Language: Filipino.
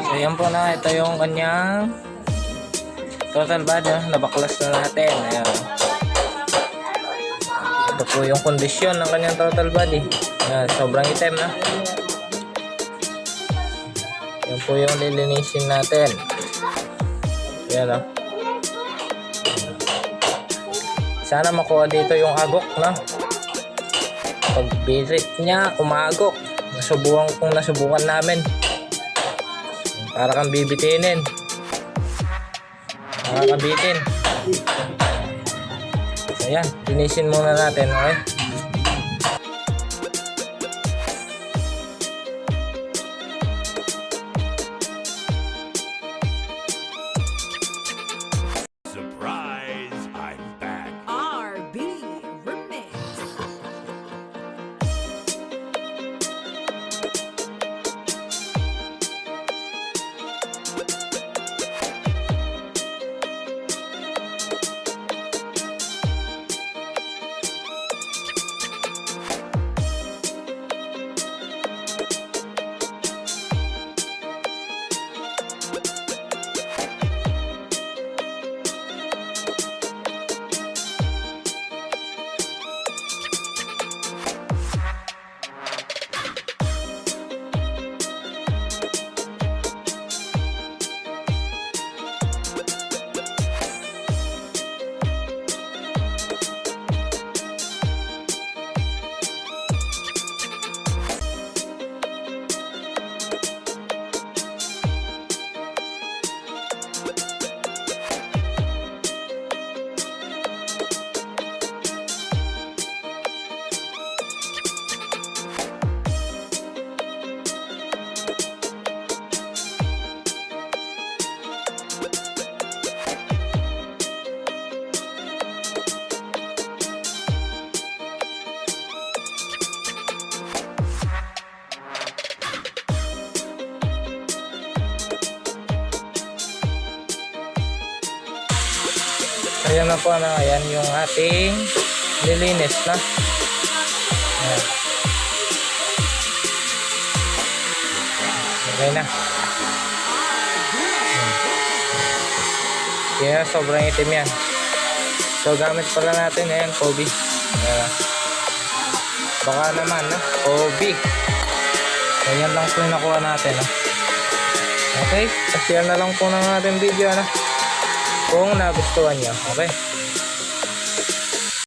So yan po na, ito yung kanyang total body, nabaklas na natin. Ayan. Ito po yung kondisyon ng kanyang total body. Ayan, sobrang itim na. Yan po yung lilinisin natin. Ayan o. Sana makuha dito yung agok, no? Pag visit niya, umagok. Nasubukan namin. Para kang bibitinin. Makakabitin. Ayan, linisin muna natin, okay? Surprise! I'm back. RB Remix. Ayan na po na, ayan yung ating lilinis na. Ayan. Okay na. Kaya sobrang itim yan. So gamit pala natin, ayan, Kobe. Ayan. Baka naman, no? Kobe. Ayan lang po yung nakuha natin, no? Okay, share na lang po ng ating video, no? Kung nagustuhan nyo, okay?